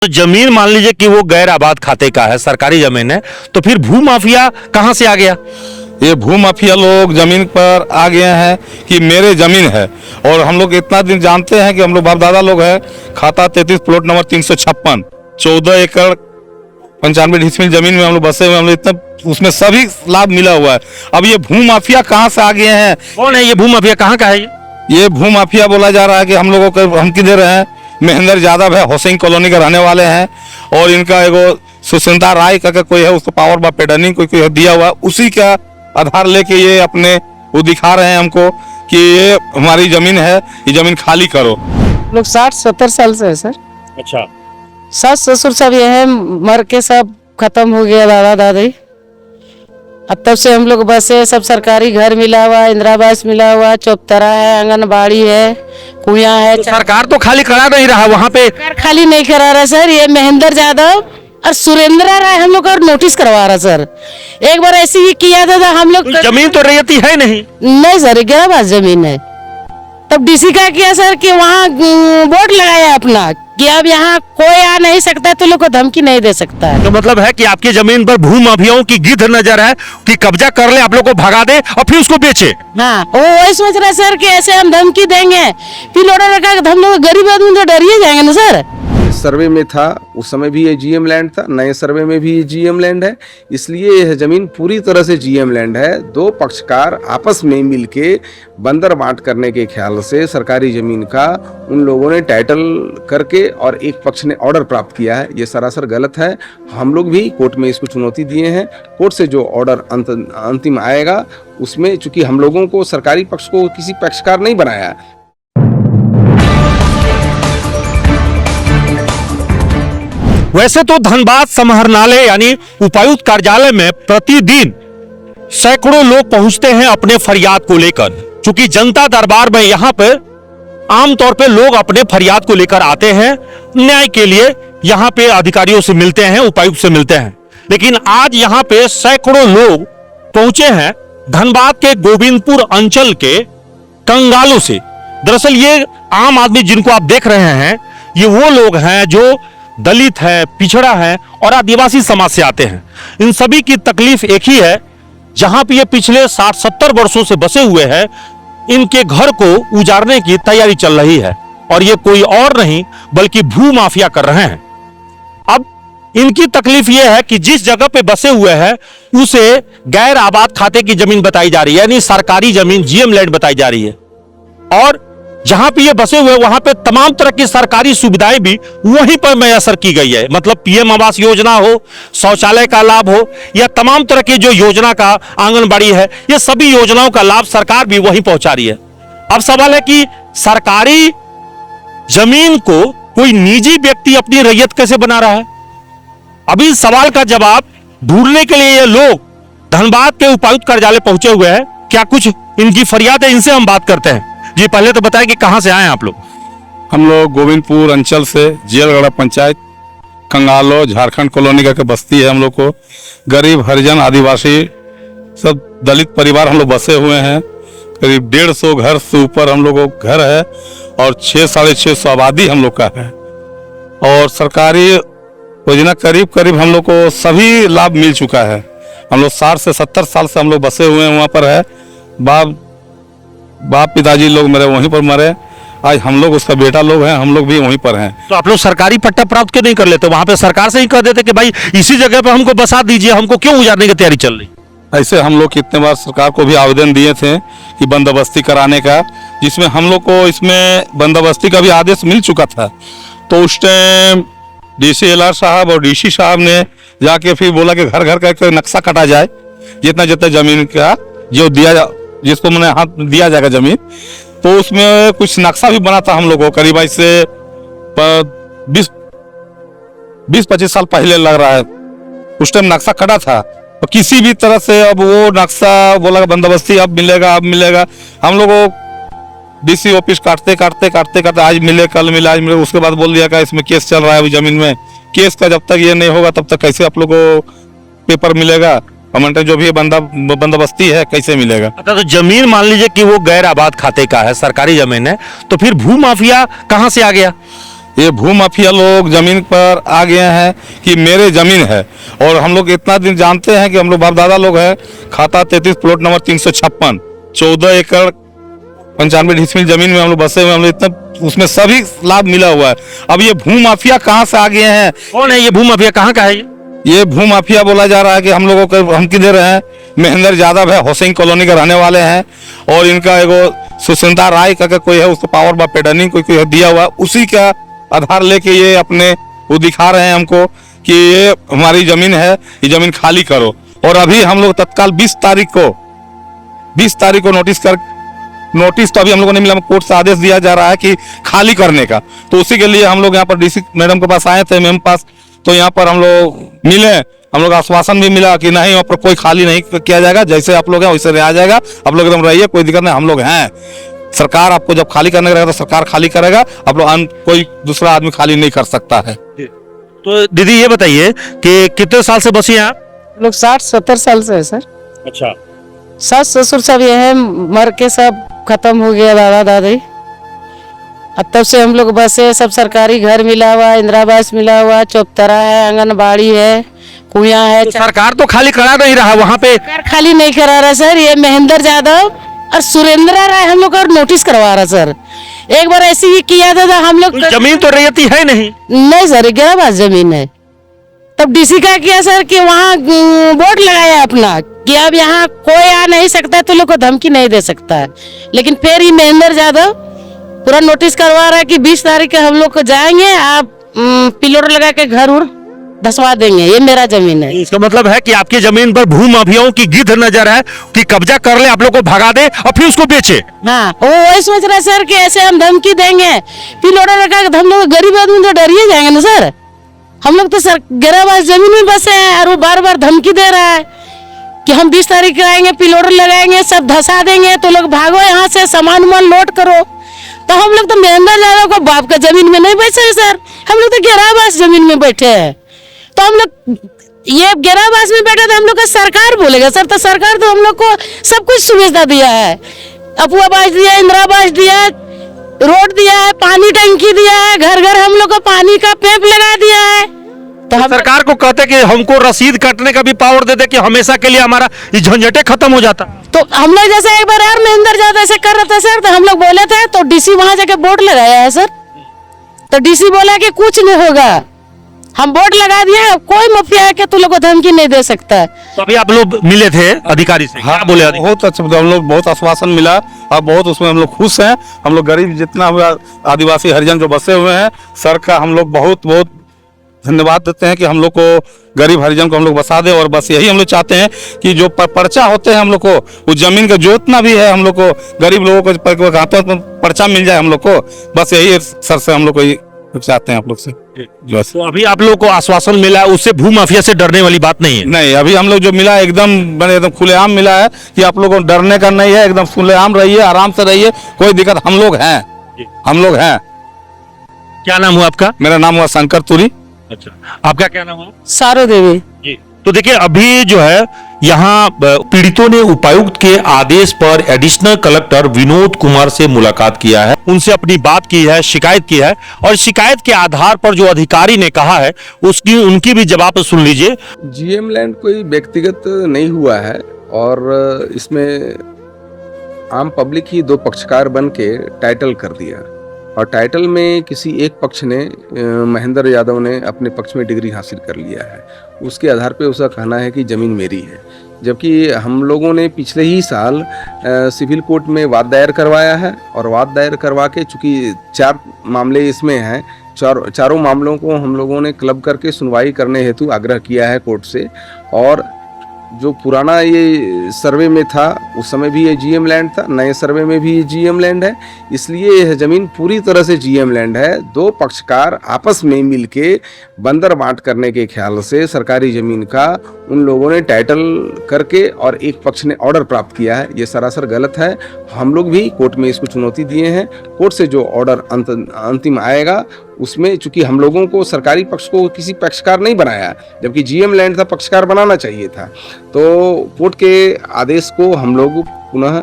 तो जमीन मान लीजिए कि वो गैर आबाद खाते का है, सरकारी जमीन है, तो फिर भू माफिया कहां से आ गया? ये भू माफिया लोग जमीन पर आ गए हैं कि मेरे जमीन है। और हम लोग इतना दिन जानते हैं कि हम लोग बाप दादा लोग हैं, खाता 33 प्लॉट नंबर 356, 14 एकड़ 95 डिसमिल जमीन में हम लोग बसे हुए, हम लोग इतना उसमें सभी लाभ मिला हुआ है। अब ये भू माफिया कहाँ से आ गए हैं? कौन है ये भू माफिया, कहाँ का है ये भू माफिया बोला जा रहा है कि हम लोगों को हम किधर हैं, महेंद्र यादव है, हुसैन कॉलोनी के रहने वाले हैं। और इनका एगो सुशिंदा राय का कोई है, उसको पावर बा पेडनिंग कोई दिया हुआ, उसी का आधार लेके ये अपने वो दिखा रहे हैं हमको कि ये हमारी जमीन है, ये जमीन खाली करो। लोग 60-70 साल से है सर। अच्छा, सास ससुर सब ये है, मर के सब खत्म हो गया, दादा दादी। अब तब से हम लोग बसे, सब सरकारी घर मिला हुआ, इंदिरा आवास मिला हुआ, चौपतरा है, आंगनबाड़ी है, कुआं है। तो सरकार तो खाली करा नहीं रहा वहां पे। सरकार खाली नहीं करा रहा सर, ये महेंद्र यादव और सुरेंद्र राय हम लोग और नोटिस करवा रहा सर। एक बार ऐसे ही किया था हम लोग। जमीन तो रैयती है नहीं सर, 11 बार जमीन है। तब डीसी का किया सर कि वहाँ बोर्ड लगाया अपना कि अब यहाँ कोई आ नहीं सकता, तो लोग को धमकी नहीं दे सकता है। तो मतलब है कि आपकी जमीन पर भू माफियाओं की गिद्ध नजर है कि कब्जा कर ले, आप लोग को भगा दे और फिर उसको बेचे। हाँ, वो वही सोच रहा है सर कि ऐसे हम धमकी देंगे, फिर लोडर रखा, हम लोग गरीब आदमी तो डरिए जाएंगे ना सर। सर्वे में था उस समय भी ये जीएम लैंड था, नए सर्वे में भी ये जीएम लैंड है, इसलिए यह जमीन पूरी तरह से जीएम लैंड है। दो पक्षकार आपस में मिलके बंदर बांट करने के ख्याल से सरकारी जमीन का उन लोगों ने टाइटल करके और एक पक्ष ने ऑर्डर प्राप्त किया है। ये सरासर गलत है। हम लोग भी कोर्ट में इसको चुनौती दिए हैं। कोर्ट से जो ऑर्डर अंतिम आएगा उसमें, चूंकि हम लोगों को सरकारी पक्ष को किसी पक्षकार नहीं बनाया। वैसे तो धनबाद समाहरणालय यानी उपायुक्त कार्यालय में प्रतिदिन सैकड़ों लोग पहुंचते हैं अपने फरियाद को लेकर। चूंकि जनता दरबार में यहां पर आमतौर पे लोग अपने फरियाद को लेकर आते हैं, न्याय के लिए यहां पे अधिकारियों से मिलते हैं, उपायुक्त से मिलते हैं। लेकिन आज यहां पे सैकड़ों लोग पहुंचे हैं धनबाद के गोविंदपुर अंचल के कंगालों से। दरअसल ये आम आदमी जिनको आप देख रहे हैं, ये वो लोग हैं जो दलित है, पिछड़ा है और आदिवासी समाज से आते हैं। इन सभी की तकलीफ एक ही है, जहां पे ये पिछले 60-70 वर्षों से बसे हुए हैं, इनके घर को उजाड़ने की तैयारी चल रही है। और ये कोई और नहीं बल्कि भू माफिया कर रहे हैं। अब इनकी तकलीफ यह है कि जिस जगह पे बसे हुए हैं उसे गैर आबाद खाते की जमीन बताई जा रही है, यानी सरकारी जमीन जीएम लैंड बताई जा रही है। और जहां पे ये बसे हुए वहां पे तमाम तरह की सरकारी सुविधाएं भी वहीं पर मैसर की गई है। मतलब पीएम आवास योजना हो, शौचालय का लाभ हो, या तमाम तरह की जो योजना का आंगनबाड़ी है, ये सभी योजनाओं का लाभ सरकार भी वहीं पहुंचा रही है। अब सवाल है कि सरकारी जमीन को कोई निजी व्यक्ति अपनी रैयत कैसे बना रहा है? अभी इस सवाल का जवाब ढूंढने के लिए ये लोग धनबाद के उपायुक्त कार्यालय पहुंचे हुए हैं। क्या कुछ इनकी फरियाद है, इनसे हम बात करते हैं। जी, पहले तो बताएं कि कहां से आए हैं आप लोग? हम लोग गोविंदपुर अंचल से, जेलगढ़ा पंचायत, कंगालो, झारखंड कॉलोनी का बस्ती है। हम लोग को गरीब, हरिजन, आदिवासी सब दलित परिवार हम लोग बसे हुए हैं। करीब 150 घर से ऊपर हम लोग को घर है और 600-650 आबादी हम लोग का है। और सरकारी योजना करीब हम लोग को सभी लाभ मिल चुका है। हम लोग 60 से 70 साल से हम लोग बसे हुए हैं, वहाँ पर है। बाप पिताजी लोग मरे, वहीं पर मरे। आज हम लोग उसका बेटा लोग हैं, हम लोग भी वहीं पर हैं। तो आप लोग सरकारी पट्टा प्राप्त क्यों नहीं कर लेते? वहां पे सरकार से ही कह देते कि भाई इसी जगह पे हमको बसा दीजिए, हमको क्यों उजाड़ने की तैयारी चल रही? ऐसे हम लोग कितने बार सरकार को भी आवेदन दिए थे कि बंदोबस्ती कराने का, जिसमें हम लोग को इसमें बंदोबस्ती का भी आदेश मिल चुका था। तो उस टाइम DCLR साहब और DC साहब ने जाके फिर बोला कि घर घर का नक्शा काटा जाए, जितना जितना जमीन का जो जिसको मैंने हाथ दिया जाएगा जमीन, तो उसमें कुछ नक्शा भी बना था हम लोग को। करीब ऐसे 20-25 साल पहले लग रहा है, उस टाइम नक्शा कटा था। तो किसी भी तरह से अब वो नक्शा बोला बंदोबस्ती अब मिलेगा। हम लोग को DC ऑफिस काटते आज मिले, कल मिले, आज मिले, उसके बाद बोल दिया कि इसमें केस चल रहा है अभी जमीन में। केस का जब तक ये नहीं होगा तब तक कैसे आप लोग को पेपर मिलेगा, कमेंट जो भी बंदोबस्ती है कैसे मिलेगा? अच्छा, तो जमीन मान लीजिए कि वो गैर आबाद खाते का है, सरकारी जमीन है, तो फिर भू माफिया कहां से आ गया? ये भूमाफिया लोग जमीन पर आ गए हैं कि मेरे जमीन है। और हम लोग इतना दिन जानते हैं कि हम लोग बाप दादा लोग हैं, खाता 33 प्लॉट नंबर 356, 14 एकड़ 95 डिसमिल जमीन में हम लोग बसे हुए हैं। हम लोग इतना उसमें सभी लाभ मिला हुआ है। अब ये भूमाफिया कहाँ से आ गए हैं? कौन है ये भूमाफिया, कहाँ का है ये भूमाफिया बोला जा रहा है कि हम लोगों को धमकी दे रहे हैं। महेंद्र यादव है, हुसैन कॉलोनी के रहने वाले हैं, और इनका एगो सुशिंदा राय का कोई है, उसको पावर बा पेडनिंग कोई दिया हुआ, उसी का आधार लेके ये अपने वो दिखा रहे हैं हमको कि ये हमारी जमीन है, ये जमीन खाली करो। और अभी हम लोग तत्काल 20 तारीख को नोटिस तो अभी हम लोगों ने मिला, कोर्ट से आदेश दिया जा रहा है कि खाली करने का। तो उसी के लिए हम लोग यहाँ पर डीसी मैडम के पास आए थे, मैम पास। तो यहाँ पर हम लोग मिले, हम लोग आश्वासन भी मिला कि नहीं वहाँ पर कोई खाली नहीं किया जाएगा, जैसे आप लोग हैं वैसे रहा जाएगा, आप लोग एकदम रहिए, कोई दिक्कत नहीं, हम लोग हैं। सरकार आपको जब खाली करने रहेगा तो सरकार खाली करेगा, आप लोग कोई दूसरा आदमी खाली नहीं कर सकता है। तो दीदी ये बताइए कि कितने साल से बसी हैं आप? लोग 60-70 साल से है सर। अच्छा, सास ससुर सब ये है, मर के सब खत्म हो गया, दादा दादी। अब तब से हम लोग बसे, सब सरकारी घर मिला हुआ, इंदिरा आवास मिला हुआ, चौतरा है, आंगनबाड़ी है, कुआं है। तो सरकार तो खाली करा नहीं रहा वहाँ पे। सरकार खाली नहीं करा रहा सर, ये महेंद्र यादव और सुरेंद्र राय हम लोग और नोटिस करवा रहा सर। एक बार ऐसे ही किया था हम लोग। जमीन तो रैयती है नहीं। नहीं सर, 11 बास जमीन है। तब डीसी का किया सर कि वहाँ बोर्ड लगाया अपना कि अब यहाँ कोई आ नहीं सकता, तो लोग को धमकी नहीं दे सकता है। लेकिन फिर ये महेंद्र यादव पूरा नोटिस करवा रहा है कि 20 तारीख को हम लोग को जाएंगे, आप पिलर लगा के घर उर धसवा देंगे, ये मेरा जमीन है। इसका मतलब है कि आपकी जमीन पर भूमाफियाओं की गिद्ध नजर है कि कब्जा कर ले, आप लोग को भगा दे और फिर उसको बेचे। हाँ, वो वही सोच रहा है सर कि ऐसे हम धमकी देंगे, पिलर लगा के हम लोग गरीब आदमी तो डर ही जाएंगे ना सर। हम लोग तो सर 11 बास जमीन में बसे हैं, और वो बार बार धमकी दे रहा है कि हम 20 तारीख को आएंगे, पिलोर लगाएंगे, सब धसा देंगे, तो लोग भागो यहाँ से, सामान उमान लोड करो। तो हम लोग तो महेंद्र यादव को बाप का जमीन में नहीं बैठे हैं सर, हम लोग तो 11 बास जमीन में बैठे हैं। तो हम लोग ये 11 बास में बैठे तो हम लोग का सरकार बोलेगा सर, तो सरकार तो हम लोग को सब कुछ सुविधा दिया है, अपुआ आवास दिया, इंदिरा आवास दिया, रोड दिया है, पानी टंकी दिया है, घर घर हम लोग को पानी का पाइप लगा दिया है। तो हम सरकार को कहते कि हमको रसीद काटने का भी पावर दे दे कि हमेशा के लिए हमारा ये झंझटे खत्म हो जाता। तो हम लोग जैसे एक बार यार महेंद्र यादव ऐसे कर रहे थे सर, तो हम लोग बोले थे, तो डीसी वहां जाके बोर्ड लगाया है सर। तो डीसी बोला कि कुछ नहीं होगा, हम बोर्ड लगा दिए, कोई माफिया है कि तू लोग को धमकी नहीं दे सकता है। तो अभी आप लोग मिले थे अधिकारी से, हाँ बोले अधिकारी? बहुत अच्छा, हम लोग बहुत आश्वासन मिला और बहुत उसमें हम लोग खुश हैं। हम लोग गरीब जितना हुआ आदिवासी हरिजन जो बसे हुए हैं, सर का हम लोग बहुत बहुत धन्यवाद देते हैं कि हम लोग को गरीब हरिजन को हम लोग बसा दे। और बस यही हम लोग चाहते हैं कि जो पर्चा होते हैं हम लोग को, उस जमीन का जोतना भी है हम लोग को, गरीब लोगों को हाथों में पर्चा मिल जाए हम लोग को। बस यही सर से हम लोग को चाहते हैं आप लोग से। तो अभी आप लोग को आश्वासन मिला, उससे भूमाफिया से डरने वाली बात नहीं है? नहीं, अभी हम लोग जो मिला एकदम खुलेआम मिला है कि आप लोगों को डरने का नहीं है, एकदम खुलेआम रहिए, आराम से रहिए, कोई दिक्कत, हम लोग हैं, हम लोग हैं। क्या नाम हुआ आपका? मेरा नाम हुआ शंकर तुरी। अच्छा, आपका क्या नाम हुआ? सारो देवी जी। तो देखिए अभी जो है यहाँ पीड़ितों ने उपायुक्त के आदेश पर एडिशनल कलेक्टर विनोद कुमार से मुलाकात किया है, उनसे अपनी बात की है, शिकायत की है, और शिकायत के आधार पर जो अधिकारी ने कहा है उसकी उनकी भी जवाब सुन लीजिए। जीएम लैंड कोई व्यक्तिगत नहीं हुआ है, और इसमें आम पब्लिक ही दो पक्षकार बन के टाइटल कर दिया, और टाइटल में किसी एक पक्ष ने, महेंद्र यादव ने अपने पक्ष में डिग्री हासिल कर लिया है, उसके आधार पे उसका कहना है कि ज़मीन मेरी है। जबकि हम लोगों ने पिछले ही साल सिविल कोर्ट में वाद दायर करवाया है, और वाद दायर करवा के चूँकि 4 मामले इसमें हैं, चारों मामलों को हम लोगों ने क्लब करके सुनवाई करने हेतु आग्रह किया है कोर्ट से। और जो पुराना ये सर्वे में था उस समय भी ये जीएम लैंड था, नए सर्वे में भी ये जीएम लैंड है, इसलिए यह ज़मीन पूरी तरह से जीएम लैंड है। दो पक्षकार आपस में मिलके बंदर बांट करने के ख्याल से सरकारी ज़मीन का उन लोगों ने टाइटल करके और एक पक्ष ने ऑर्डर प्राप्त किया है, ये सरासर गलत है। हम लोग भी कोर्ट में इसको चुनौती दिए हैं। कोर्ट से जो ऑर्डर अंतिम आएगा उसमें चूंकि हम लोगों को सरकारी पक्ष को किसी पक्षकार नहीं बनाया, जबकि जीएम लैंड था, पक्षकार बनाना चाहिए था, तो कोर्ट के आदेश को हम लोग पुनः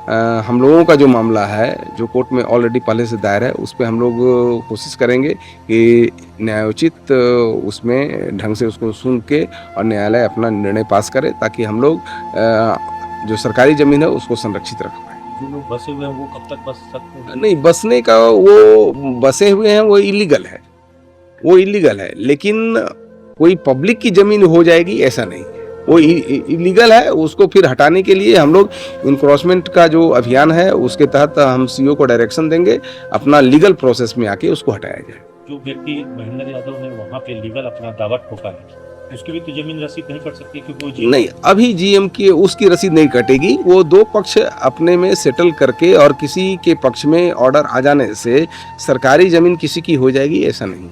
हम लोगों का जो मामला है जो कोर्ट में ऑलरेडी पहले से दायर है उस पर हम लोग कोशिश करेंगे कि न्यायोचित उसमें ढंग से उसको सुन के और न्यायालय अपना निर्णय पास करे ताकि हम लोग जो सरकारी ज़मीन है उसको संरक्षित रख पाए। जो लोग बसे हुए हैं वो कब तक बस सकते हैं? नहीं, बसने का वो बसे हुए हैं वो इलीगल है, वो इलीगल है, लेकिन कोई पब्लिक की ज़मीन हो जाएगी ऐसा नहीं, वो इलीगल है। उसको फिर हटाने के लिए हम लोग इनक्रोचमेंट का जो अभियान है उसके तहत हम सीओ को डायरेक्शन देंगे, अपना लीगल प्रोसेस में आके उसको हटाया जाए। जो व्यक्ति महेंद्र यादव ने वहाँ पे लीगल अपना दावा ठोका है उसकी भी तो जमीन रसीद नहीं कट सकती क्योंकि वो GM नहीं, अभी जीएम की उसकी रसीद नहीं कटेगी, वो दो पक्ष अपने में सेटल करके और किसी के पक्ष में ऑर्डर आ जाने से सरकारी जमीन किसी की हो जाएगी ऐसा नहीं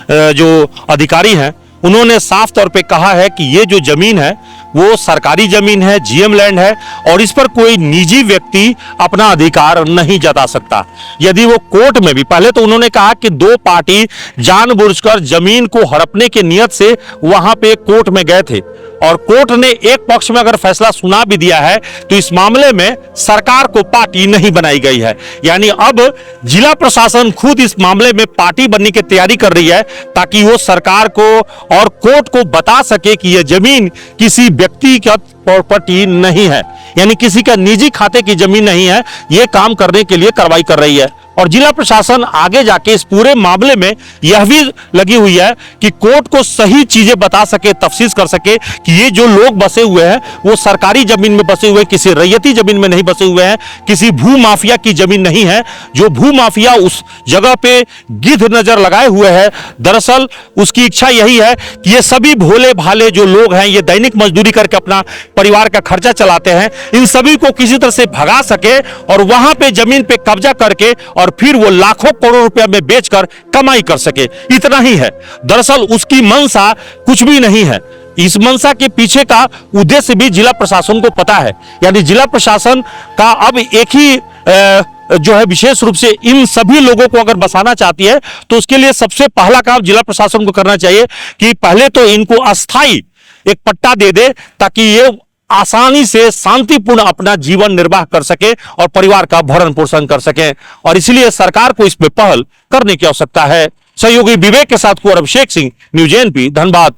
है। जो अधिकारी हैं उन्होंने साफ तौर पे कहा है कि ये जो जमीन है वो सरकारी जमीन है, जीएम लैंड है और इस पर कोई निजी व्यक्ति अपना अधिकार नहीं जता सकता। यदि वो कोर्ट में भी, पहले तो उन्होंने कहा कि दो पार्टी जानबूझकर जमीन को हड़पने के नियत से वहां पे कोर्ट में गए थे और कोर्ट ने एक पक्ष में अगर फैसला सुना भी दिया है तो इस मामले में सरकार को पार्टी नहीं बनाई गई है। यानी अब जिला प्रशासन खुद इस मामले में पार्टी बनने की तैयारी कर रही है ताकि वो सरकार को और कोर्ट को बता सके कि यह जमीन किसी व्यक्तिगत प्रॉपर्टी नहीं है, यानी किसी का निजी खाते की जमीन नहीं है। यह काम करने के लिए कार्रवाई कर रही है और जिला प्रशासन आगे जाके इस पूरे मामले में यह भी लगी हुई है कि कोर्ट को सही चीजें बता सके, तफ्सीस कर सके कि ये जो लोग बसे हुए हैं वो सरकारी जमीन में बसे हुए, किसी रैयती जमीन में नहीं बसे हुए हैं, किसी भू माफिया की जमीन नहीं है। जो भू माफिया उस जगह पे गिद्ध नजर लगाए हुए है, दरअसल उसकी इच्छा यही है कि ये सभी भोले भाले जो लोग हैं, ये दैनिक मजदूरी करके अपना परिवार का खर्चा चलाते हैं, इन सभी को किसी तरह से भगा सके और वहां पे जमीन पे कब्जा करके और फिर वो लाखों करोड़ रुपया में बेचकर कमाई कर सके। इतना ही है, दरअसल उसकी मंशा कुछ भी नहीं है। इस मंशा के पीछे का उद्देश्य भी जिला प्रशासन को पता है। यानी जिला प्रशासन का अब एक ही जो है विशेष रूप से इन सभी लोगों को अगर बसाना चाहती है तो उसके लिए सबसे पहला काम जिला प्रशासन को करना चाहिए कि पहले तो इनको अस्थाई एक पट्टा दे दे ताकि ये आसानी से शांतिपूर्ण अपना जीवन निर्वाह कर सके और परिवार का भरण पोषण कर सके और इसलिए सरकार को इसमें पहल करने की आवश्यकता है। सहयोगी विवेक के साथ कुंवर अभिषेक सिंह, न्यूज़ एनपी, धनबाद।